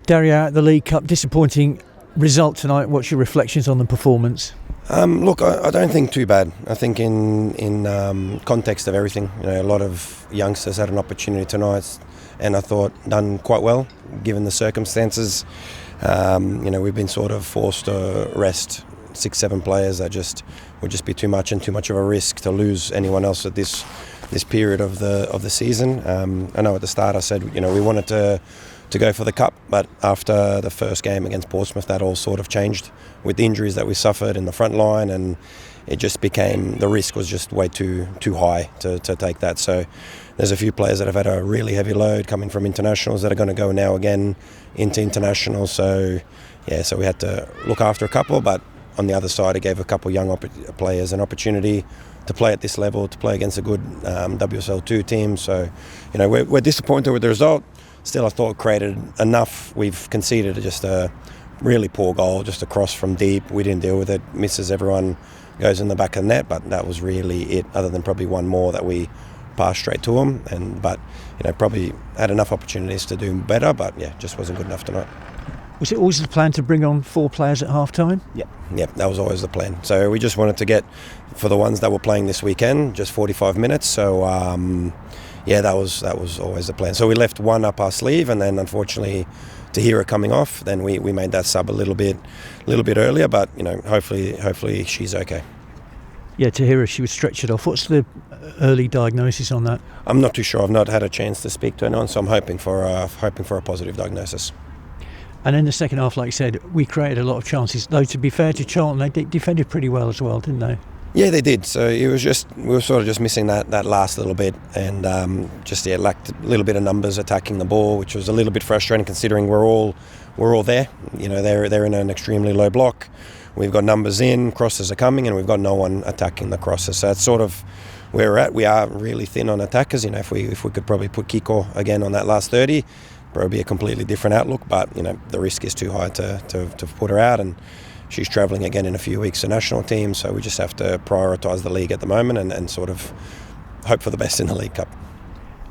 Dario, out of the League Cup, disappointing result tonight. What's your reflections on the performance? Look, I don't think too bad. I think in context of everything, a lot of youngsters had an opportunity tonight, and I thought done quite well given the circumstances. We've been sort of forced to rest 6-7 players that would just be too much and too much of a risk to lose anyone else at this period of the season. I know at the start I said we wanted to go for the cup, but after the first game against Portsmouth, that all sort of changed with the injuries that we suffered in the front line, and it just became, the risk was just way too high to take that. So there's a few players that have had a really heavy load coming from internationals that are going to go now again into internationals. So we had to look after a couple, but on the other side, it gave a couple young players an opportunity to play at this level, to play against a good WSL2 team. So, we're disappointed with the result. Still, I thought created enough. We've conceded just a really poor goal, just a cross from deep. We didn't deal with it. Misses, everyone goes in the back of the net, but that was really it, other than probably one more that we passed straight to them. But probably had enough opportunities to do better, but just wasn't good enough tonight. Was it always the plan to bring on 4 players at half-time? Yeah, that was always the plan. So we just wanted to get, for the ones that were playing this weekend, just 45 minutes. So, that was always the plan. So we left one up our sleeve, and then unfortunately, Tahira coming off, then we made that sub a little bit earlier. But hopefully she's okay. Yeah, Tahira, she was stretchered off. What's the early diagnosis on that? I'm not too sure. I've not had a chance to speak to anyone, so I'm hoping for a positive diagnosis. And in the second half, like you said, we created a lot of chances. Though, to be fair to Charlton, they defended pretty well as well, didn't they? Yeah, they did. So it was we were sort of just missing that last little bit, and lacked a little bit of numbers attacking the ball, which was a little bit frustrating considering we're all there. They're in an extremely low block. We've got numbers in, crosses are coming, and we've got no one attacking the crosses. So that's sort of where we're at. We are really thin on attackers. If we could probably put Kiko again on that last 30. Probably a completely different outlook, but the risk is too high to put her out, and she's travelling again in a few weeks to national team, so we just have to prioritise the league at the moment and sort of hope for the best in the League Cup.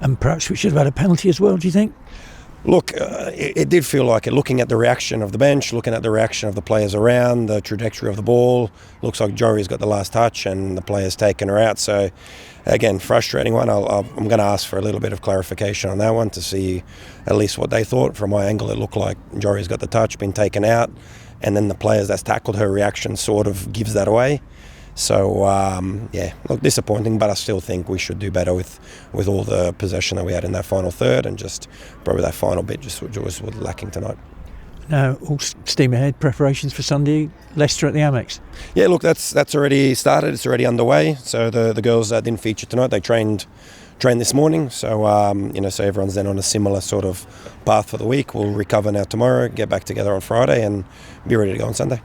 And perhaps we should have had a penalty as well, do you think? Look, it did feel like it. Looking at the reaction of the bench, looking at the reaction of the players around, the trajectory of the ball, looks like Jory's got the last touch and the player's taken her out. So, again, frustrating one. I'm going to ask for a little bit of clarification on that one to see at least what they thought. From my angle, it looked like Jory's got the touch, been taken out, and then the players that's tackled her reaction sort of gives that away. So, look, disappointing, but I still think we should do better with all the possession that we had in that final third, and just probably that final bit just was lacking tonight. Now, all steam ahead, preparations for Sunday, Leicester at the Amex. Yeah, look, that's already started. It's already underway. So the girls that didn't feature tonight, they trained this morning. So, so everyone's then on a similar sort of path for the week. We'll recover now tomorrow, get back together on Friday, and be ready to go on Sunday.